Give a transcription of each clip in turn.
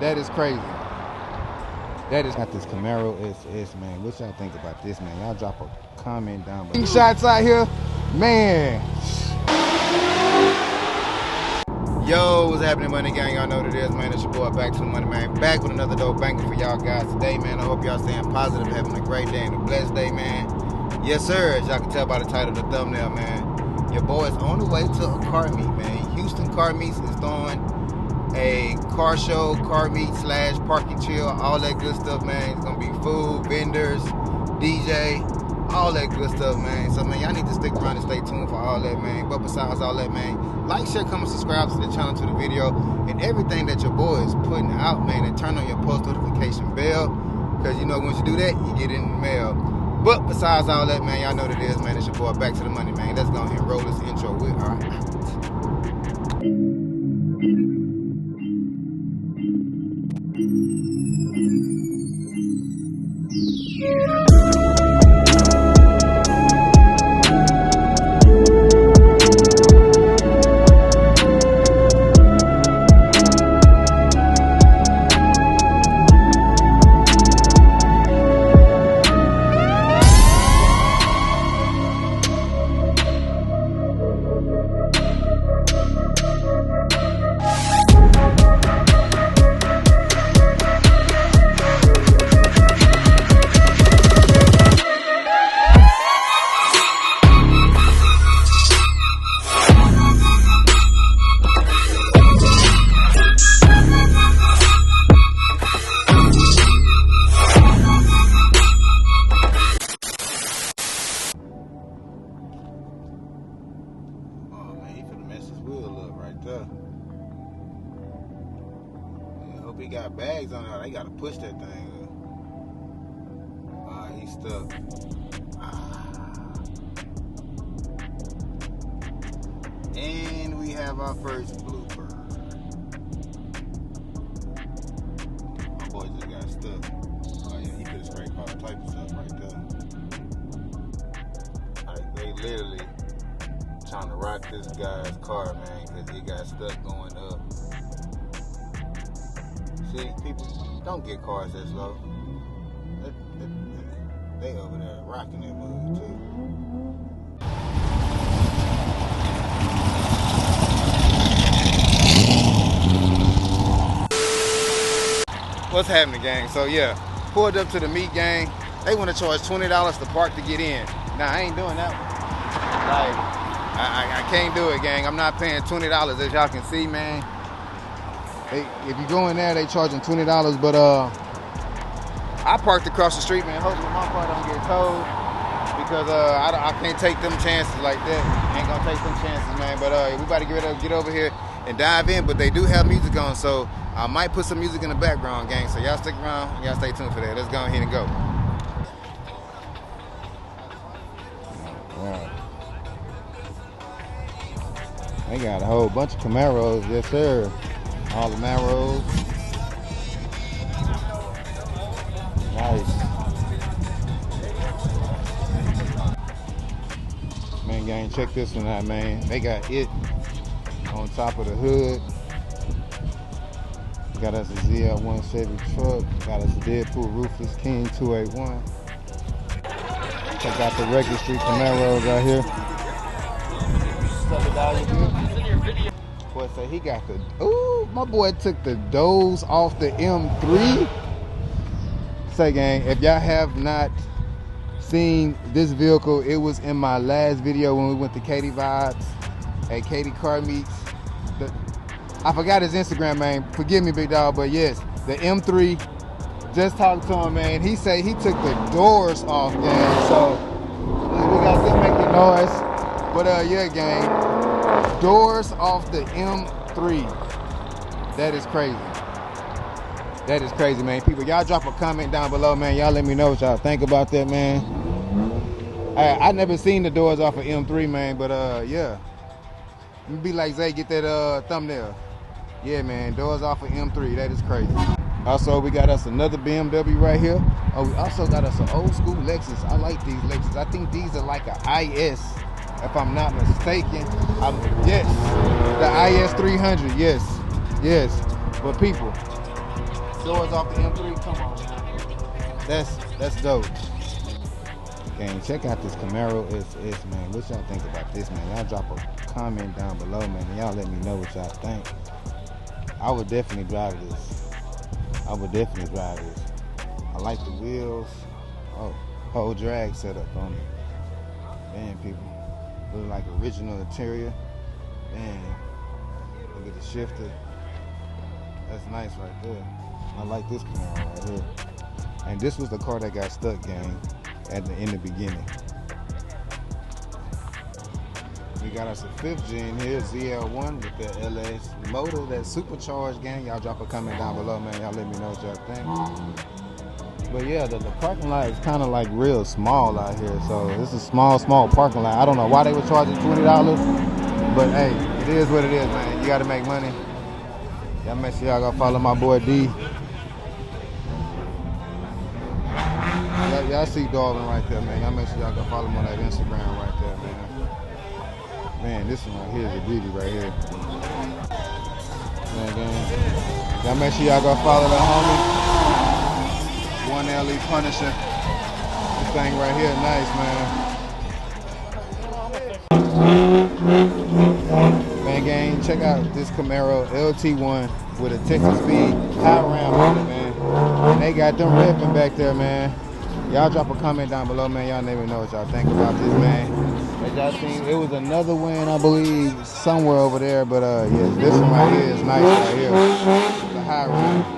That is crazy. That is got this Camaro SS, man. What y'all think about this, man? Y'all drop a comment down below. Shots out here, man. Yo, what's happening, Money Gang? Y'all know what it is, man. It's your boy, Back to the Money, man. Back with another dope banger for y'all guys today, man. I hope y'all staying positive, having a great day and a blessed day, man. Yes, sir. As y'all can tell by the title of the thumbnail, man. Your boy is on the way to a car meet, man. Houston Car Meets is throwing a car show, car meet / parking chill, all that good stuff, man. It's gonna be food, vendors, DJ, all that good stuff, man. So, man, y'all need to stick around and stay tuned for all that, man. But besides all that, man, like, share, comment, subscribe to the channel, to the video, and everything that your boy is putting out, man. And turn on your post notification bell, because, you know, once you do that, you get it in the mail. But besides all that, man, y'all know what it is, man. It's your boy, Back to the Money, man. Let's go ahead and roll this intro. We're all right. He got bags on there. They gotta push that thing up. He's stuck. And we have our first blooper. My boy just got stuck. Oh yeah, he could have scraped all type of stuff right there. Like, they literally trying to rock this guy's car, man, because he got stuck going up. See, people don't get cars that slow. They over there rocking that move too. What's happening, gang? So yeah, pulled up to the meet, gang. They want to charge $20 to park to get in. Nah, I ain't doing that one. Like, I can't do it, gang. I'm not paying $20, as y'all can see, man. If you go in there, they charging $20, but I parked across the street, man. Hopefully my car don't get towed, because I can't take them chances like that. Ain't gonna take them chances, man. But we about to get over here and dive in. But they do have music on, so I might put some music in the background, gang. So y'all stick around, y'all stay tuned for that. Let's go ahead and go. Wow. They got a whole bunch of Camaros, yes sir. All the Maros. Nice. Man, gang, check this one out, man. They got it on top of the hood. Got us a ZL1 Chevy truck. Got us a Deadpool Roofless King 281. Check out the Regular Street Camaros out here. Boy, say he got the, ooh, my boy took the doors off the M3. Say, gang, if y'all have not seen this vehicle, it was in my last video when we went to Katie Vibes at Katie Car Meets. I forgot his Instagram, man. Forgive me, big dog, but yes, the M3. Just talked to him, man. He said he took the doors off, gang. So we got them making noise. But yeah, gang. Doors off the M3. That is crazy. That is crazy, man. People, y'all drop a comment down below, man. Y'all let me know what y'all think about that, man. I never seen the doors off of M3, man, but yeah. You be like Zay, get that thumbnail. Yeah, man, doors off of M3. That is crazy. Also, we got us another BMW right here. Oh, we also got us an old school Lexus. I like these Lexus. I think these are like an IS. If I'm not mistaken, yes, the IS 300, yes. But people, doors off the M3. Come on, man. That's dope. Okay, check out this Camaro SS, man. What y'all think about this, man? Y'all drop a comment down below, man, and y'all let me know what y'all think. I would definitely drive this. I like the wheels. Oh, whole drag setup on it. Man, people. Look like original interior. Man, look at the shifter. That's nice right there. I like this Camaro right here. And this was the car that got stuck, gang, in the beginning. We got us a 5th gen here, ZL1 with the LS motor, that supercharged, gang. Y'all drop a comment down below, man. Y'all let me know what y'all think. But yeah, the parking lot is kind of like real small out here. So this is small parking lot. I don't know why they were charging $20, but hey, it is what it is, man. You got to make money. Y'all make sure y'all go follow my boy D. Y'all see Darwin right there, man. Y'all make sure y'all go follow him on that Instagram right there, man. Man, this one right here is a beauty right here. Man, y'all make sure y'all go follow the homie. 1LE Punisher. This thing right here, nice, man. Man, gang, check out this Camaro LT1 with a Texas Speed high ram on it, man. And they got them ripping back there, man. Y'all drop a comment down below, man. Y'all never know what y'all think about this, man. As y'all seen, it was another win, I believe, somewhere over there. But yes, this one right here is nice right here. It's a high ram.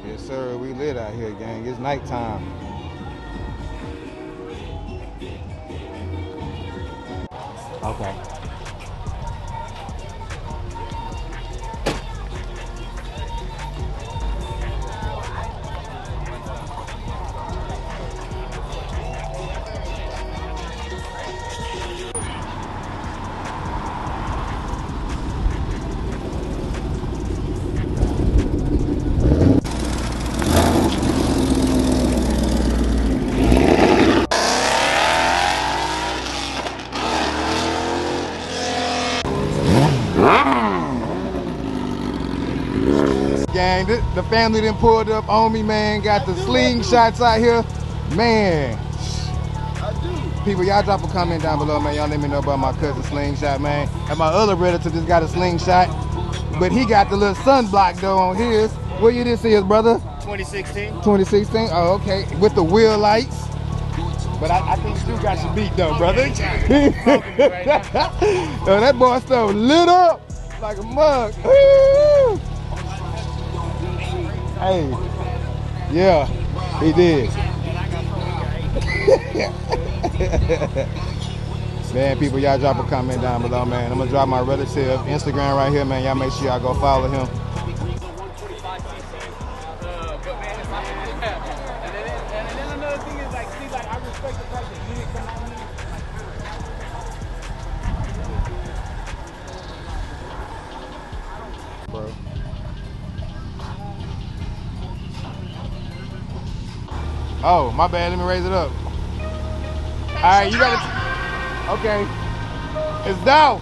Yes, sir. We lit out here, gang. It's nighttime. Okay. Gang, the family done pulled up on me, man. Got the slingshots out here, man. People, y'all drop a comment down below, man. Y'all let me know about my cousin slingshot, man. And my other relative just got a slingshot, but he got the little sunblock though on his. What year this is, brother? 2016. 2016. Oh, okay. With the wheel lights. But I think you got your beat though, brother. Oh, that boy stuff lit up like a mug. Woo! Hey, yeah, he did. Man, people, y'all drop a comment down below, man. I'm gonna drop my relative Instagram right here, man. Y'all make sure y'all go follow him. And then another thing is, like, see, like, I respect the fact that you didn't come on me. Bro. Oh, my bad. Let me raise it up. All right, you gotta. Okay. It's down.